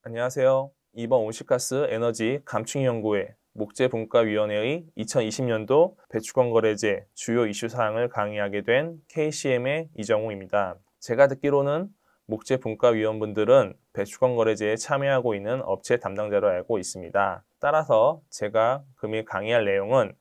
안녕하세요. 이번 온실가스 에너지 감축연구회 목재분과위원회의 2020년도 배출권 거래제 주요 이슈 사항을 강의하게 된 KCM의 이정우입니다. 제가 듣기로는 목재분과위원분들은 배출권 거래제에 참여하고 있는 업체 담당자로 알고 있습니다. 따라서 제가 금일 강의할 내용은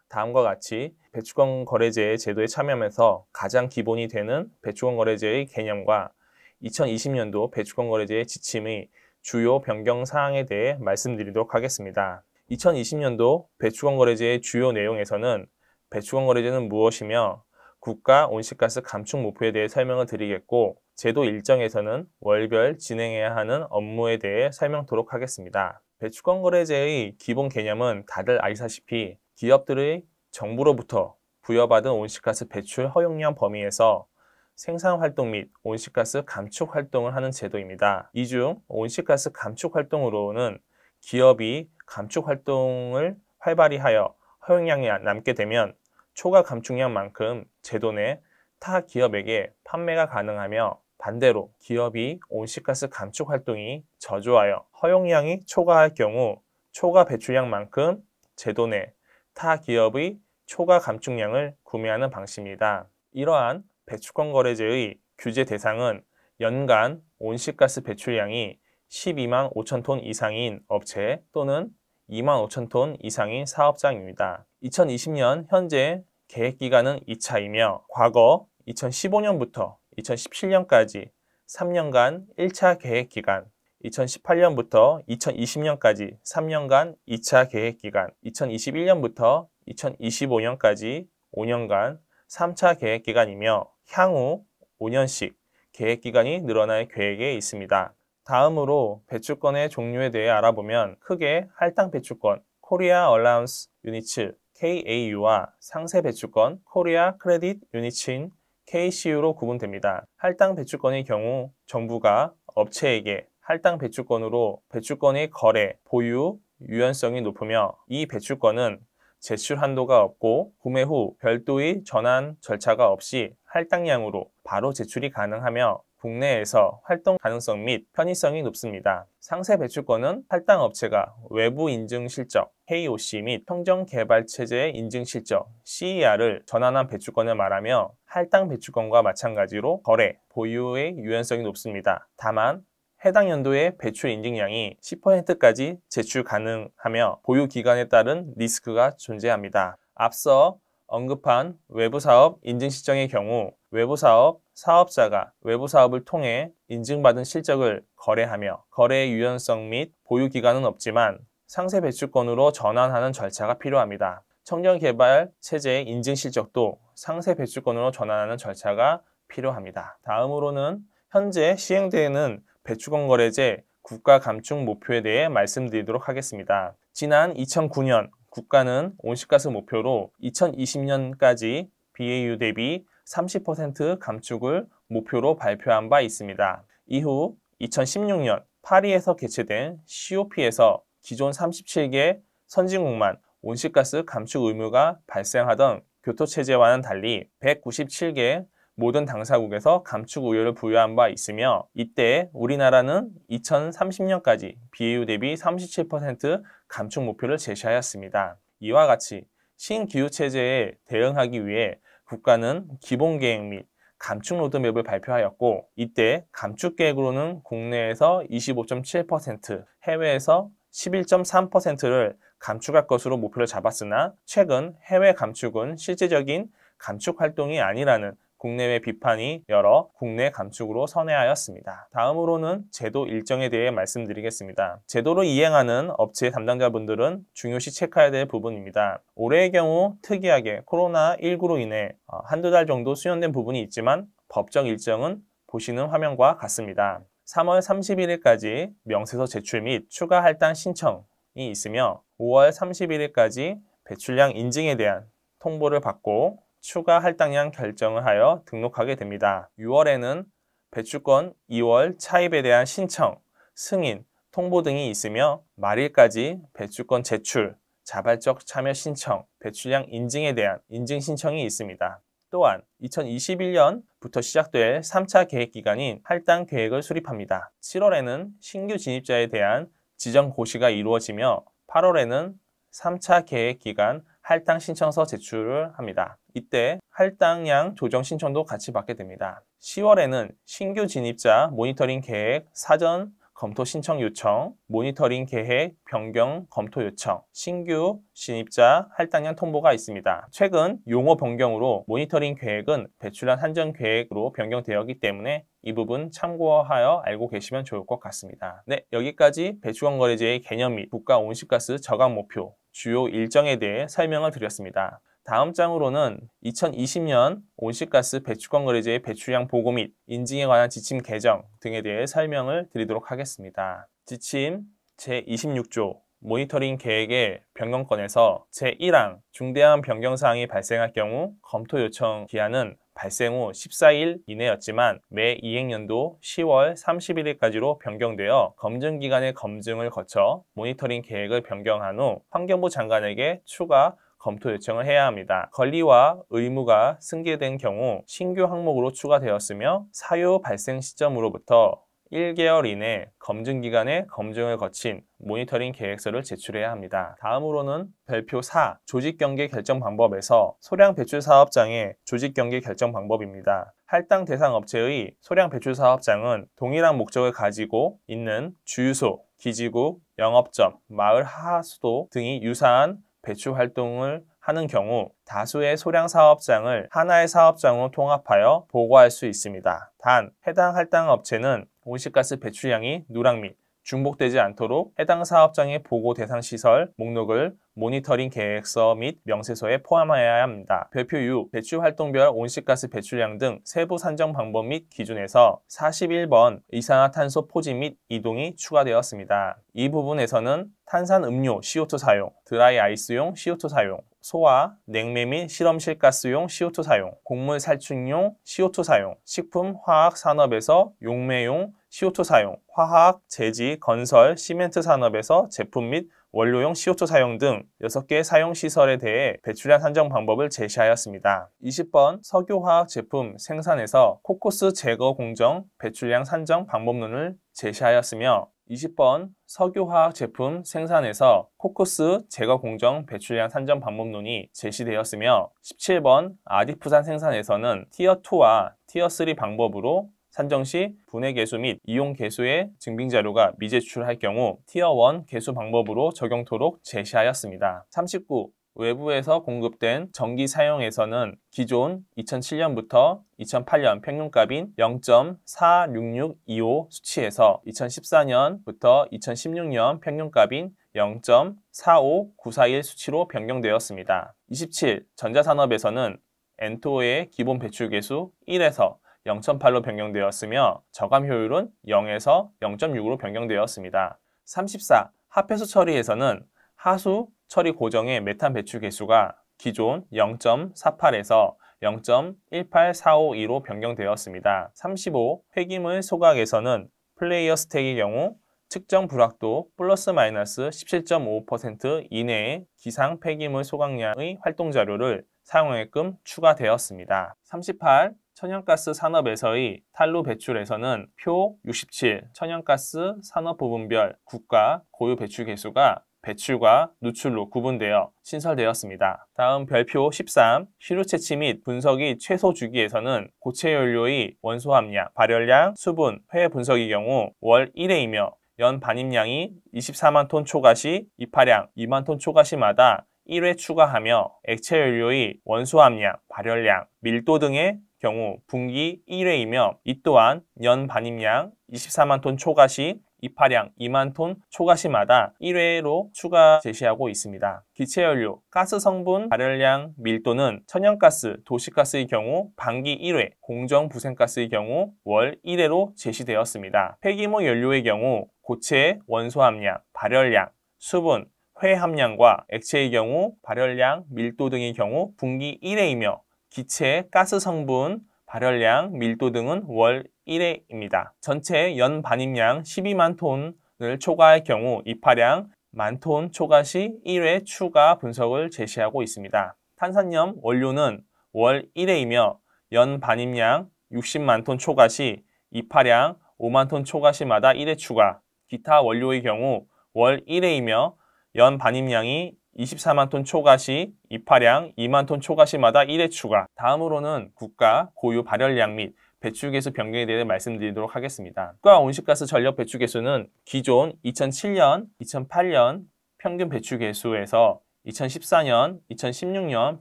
다음과 같이 배출권 거래제 제도에 참여하면서 가장 기본이 되는 배출권 거래제의 개념과 2020년도 배출권 거래제의 지침의 주요 변경 사항에 대해 말씀드리도록 하겠습니다. 2020년도 배출권 거래제의 주요 내용에서는 배출권 거래제는 무엇이며 국가 온실가스 감축 목표에 대해 설명을 드리겠고, 제도 일정에서는 월별 진행해야 하는 업무에 대해 설명토록 하겠습니다. 배출권 거래제의 기본 개념은 다들 아시다시피 기업들의 정부로부터 부여받은 온실가스 배출 허용량 범위에서 생산활동 및 온실가스 감축 활동을 하는 제도입니다. 이 중 온실가스 감축 활동으로는 기업이 감축 활동을 활발히 하여 허용량이 남게 되면 초과 감축량만큼 제도 내 타 기업에게 판매가 가능하며, 반대로 기업이 온실가스 감축 활동이 저조하여 허용량이 초과할 경우 초과 배출량만큼 제도 내 타 기업의 초과 감축량을 구매하는 방식입니다. 이러한 배출권 거래제의 규제 대상은 연간 온실가스 배출량이 12만 5천 톤 이상인 업체 또는 2만 5천 톤 이상인 사업장입니다. 2020년 현재 계획기간은 2차이며 과거 2015년부터 2017년까지 3년간 1차 계획기간, 2018년부터 2020년까지 3년간 2차 계획기간, 2021년부터 2025년까지 5년간 3차 계획기간이며 향후 5년씩 계획기간이 늘어날 계획에 있습니다. 다음으로 배출권의 종류에 대해 알아보면 크게 할당 배출권 (Korea Allowance Units) KAU와 상세 배출권 (Korea Credit Units인) KCU로 구분됩니다. 할당 배출권의 경우 정부가 업체에게 할당 배출권으로 배출권의 거래, 보유, 유연성이 높으며 이 배출권은 제출 한도가 없고 구매 후 별도의 전환 절차가 없이 할당량으로 바로 제출이 가능하며 국내에서 활동 가능성 및 편의성이 높습니다. 상세 배출권은 할당 업체가 외부 인증 실적 KOC 및 평정개발체제 인증 실적 CER을 전환한 배출권을 말하며 할당 배출권과 마찬가지로 거래, 보유의 유연성이 높습니다. 다만 해당 연도의 배출 인증량이 10%까지 제출 가능하며 보유 기간에 따른 리스크가 존재합니다. 앞서 언급한 외부사업 인증 실정의 경우 외부사업 사업자가 외부사업을 통해 인증받은 실적을 거래하며 거래의 유연성 및 보유 기간은 없지만 상세 배출권으로 전환하는 절차가 필요합니다. 청정개발 체제의 인증 실적도 상세 배출권으로 전환하는 절차가 필요합니다. 다음으로는 현재 시행되는 배출권 거래제 국가 감축 목표에 대해 말씀드리도록 하겠습니다. 지난 2009년 국가는 온실가스 목표로 2020년까지 BAU 대비 30% 감축을 목표로 발표한 바 있습니다. 이후 2016년 파리에서 개최된 COP에서 기존 37개 선진국만 온실가스 감축 의무가 발생하던 교토체제와는 달리 197개 모든 당사국에서 감축 의무를 부여한 바 있으며, 이때 우리나라는 2030년까지 BAU 대비 37% 감축 목표를 제시하였습니다. 이와 같이 신기후체제에 대응하기 위해 국가는 기본계획 및 감축 로드맵을 발표하였고, 이때 감축 계획으로는 국내에서 25.7%, 해외에서 11.3%를 감축할 것으로 목표를 잡았으나 최근 해외 감축은 실제적인 감축 활동이 아니라는 국내외 비판이 열어 국내 감축으로 선회하였습니다. 다음으로는 제도 일정에 대해 말씀드리겠습니다. 제도를 이행하는 업체 담당자분들은 중요시 체크해야 될 부분입니다. 올해의 경우 특이하게 코로나19로 인해 한두 달 정도 수연된 부분이 있지만 법적 일정은 보시는 화면과 같습니다. 3월 31일까지 명세서 제출 및 추가 할당 신청이 있으며 5월 31일까지 배출량 인증에 대한 통보를 받고 추가 할당량 결정을 하여 등록하게 됩니다. 6월에는 배출권 2월 차입에 대한 신청, 승인, 통보 등이 있으며 말일까지 배출권 제출, 자발적 참여 신청, 배출량 인증에 대한 인증 신청이 있습니다. 또한 2021년 부터 시작될 3차 계획 기간인 할당 계획을 수립합니다. 7월에는 신규 진입자에 대한 지정 고시가 이루어지며 8월에는 3차 계획 기간 할당 신청서 제출을 합니다. 이때 할당량 조정 신청도 같이 받게 됩니다. 10월에는 신규 진입자 모니터링 계획 사전 검토 신청 요청, 모니터링 계획 변경 검토 요청, 신규 진입자 할당량 통보가 있습니다. 최근 용어 변경으로 모니터링 계획은 배출량 한정 계획으로 변경되었기 때문에 이 부분 참고하여 알고 계시면 좋을 것 같습니다. 네, 여기까지 배추권거래제의 개념 및 국가 온실가스 저감 목표, 주요 일정에 대해 설명을 드렸습니다. 다음 장으로는 2020년 온실가스 배출권거래제의 배출량 보고 및 인증에 관한 지침 개정 등에 대해 설명을 드리도록 하겠습니다. 지침 제26조 모니터링 계획의 변경건에서 제1항 중대한 변경사항이 발생할 경우 검토 요청 기한은 발생 후 14일 이내였지만 매 이행년도 10월 31일까지로 변경되어 검증기관의 검증을 거쳐 모니터링 계획을 변경한 후 환경부 장관에게 추가 검토 요청을 해야 합니다. 권리와 의무가 승계된 경우 신규 항목으로 추가되었으며 사유 발생 시점으로부터 1개월 이내 검증기관의 검증을 거친 모니터링 계획서를 제출해야 합니다. 다음으로는 별표 4 조직경계 결정 방법에서 소량 배출 사업장의 조직경계 결정 방법입니다. 할당 대상 업체의 소량 배출 사업장은 동일한 목적을 가지고 있는 주유소, 기지국, 영업점, 마을 하수도 등이 유사한 배출 활동을 하는 경우 다수의 소량 사업장을 하나의 사업장으로 통합하여 보고할 수 있습니다. 단, 해당 할당 업체는 온실가스 배출량이 누락 및 중복되지 않도록 해당 사업장의 보고 대상 시설 목록을 모니터링 계획서 및 명세서에 포함해야 합니다. 별표 6. 배출 활동별 온실가스 배출량 등 세부 산정 방법 및 기준에서 41번 이산화탄소 포집 및 이동이 추가되었습니다. 이 부분에서는 탄산음료 CO2 사용, 드라이 아이스용 CO2 사용, 소화, 냉매 및 실험실 가스용 CO2 사용, 곡물 살충용 CO2 사용, 식품, 화학 산업에서 용매용 CO2 사용, 화학, 제지, 건설, 시멘트 산업에서 제품 및 원료용 CO2 사용 등 6개 사용시설에 대해 배출량 산정 방법을 제시하였습니다. 20번 석유화학 제품 생산에서 코코스 제거 공정 배출량 산정 방법론을 제시하였으며 20번 석유화학 제품 생산에서 코코스 제거 공정 배출량 산정 방법론이 제시되었으며 17번 아디프산 생산에서는 티어2와 티어3 방법으로 산정 시 분해 계수 및 이용 계수의 증빙 자료가 미제출할 경우 티어1 계수 방법으로 적용토록 제시하였습니다. 39. 외부에서 공급된 전기 사용에서는 기존 2007년부터 2008년 평균값인 0.46625 수치에서 2014년부터 2016년 평균값인 0.45941 수치로 변경되었습니다. 27. 전자산업에서는 N2O의 기본 배출 계수 1에서 0.8로 변경되었으며 저감 효율은 0에서 0.6으로 변경되었습니다. 34. 합해수 처리에서는 하수 처리 고정의 메탄 배출 계수가 기존 0.48에서 0.18452로 변경되었습니다. 35. 폐기물 소각에서는 플레이어 스택의 경우 측정 불확도 플러스 마이너스 17.5% 이내의 기상 폐기물 소각량의 활동 자료를 사용하게끔 추가되었습니다. 38. 천연가스 산업에서의 탄소 배출에서는 표 67 천연가스 산업 부분별 국가 고유 배출 계수가 배출과 누출로 구분되어 신설되었습니다. 다음 별표 13 시료 채취 및 분석의 최소 주기에서는 고체 연료의 원소 함량, 발열량, 수분, 회 분석의 경우 월 1회이며 연 반입량이 24만 톤 초과 시 입하량 2만 톤 초과 시마다 1회 추가하며 액체 연료의 원소 함량, 발열량, 밀도 등의 경우 분기 1회이며 이 또한 연 반입량 24만 톤 초과 시 입하량 2만 톤 초과 시마다 1회로 추가 제시하고 있습니다. 기체연료, 가스 성분 발열량 밀도는 천연가스, 도시가스의 경우 반기 1회, 공정부생가스의 경우 월 1회로 제시되었습니다. 폐기물 연료의 경우 고체 원소 함량, 발열량, 수분, 회 함량과 액체의 경우 발열량, 밀도 등의 경우 분기 1회이며 기체, 가스 성분, 발열량, 밀도 등은 월 1회입니다. 전체 연 반입량 12만 톤을 초과할 경우 입하량 10,000톤 초과 시 1회 추가 분석을 제시하고 있습니다. 탄산염 원료는 월 1회이며 연 반입량 60만 톤 초과시 입하량 5만 톤 초과시마다 1회 추가, 기타 원료의 경우 월 1회이며 연 반입량이 24만 톤 초과시 입하량 2만 톤 초과시마다 1회 추가. 다음으로는 국가 고유 발열량 및 배출개수 변경에 대해 말씀드리도록 하겠습니다. 국가 온실가스 전력 배출개수는 기존 2007년, 2008년 평균 배출개수에서 2014년, 2016년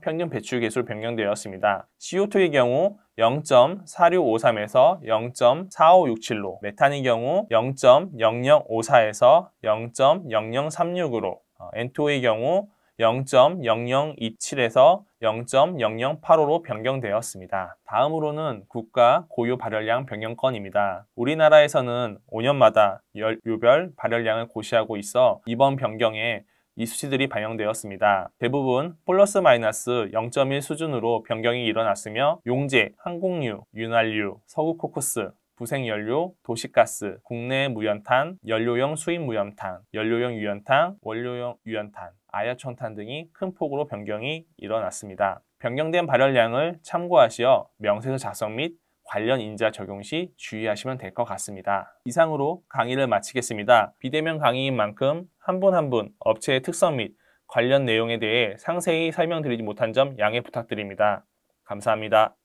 평균 배출개수로 변경되었습니다. CO2의 경우 0.4653에서 0.4567로, 메탄의 경우 0.0054에서 0.0036으로, N2O의 경우 0.0027에서 0.0085로 변경되었습니다. 다음으로는 국가 고유 발열량 변경건입니다. 우리나라에서는 5년마다 요별 발열량을 고시하고 있어 이번 변경에 이 수치들이 반영되었습니다. 대부분 플러스 마이너스 0.1 수준으로 변경이 일어났으며 용재, 항공유, 윤활유, 석유코크스, 부생연료, 도시가스, 국내 무연탄, 연료용 수입 무연탄, 연료용 유연탄, 원료용 유연탄, 아야촌탄 등이 큰 폭으로 변경이 일어났습니다. 변경된 발열량을 참고하시어 명세서 작성 및 관련 인자 적용 시 주의하시면 될 것 같습니다. 이상으로 강의를 마치겠습니다. 비대면 강의인 만큼 한 분 한 분 업체의 특성 및 관련 내용에 대해 상세히 설명드리지 못한 점 양해 부탁드립니다. 감사합니다.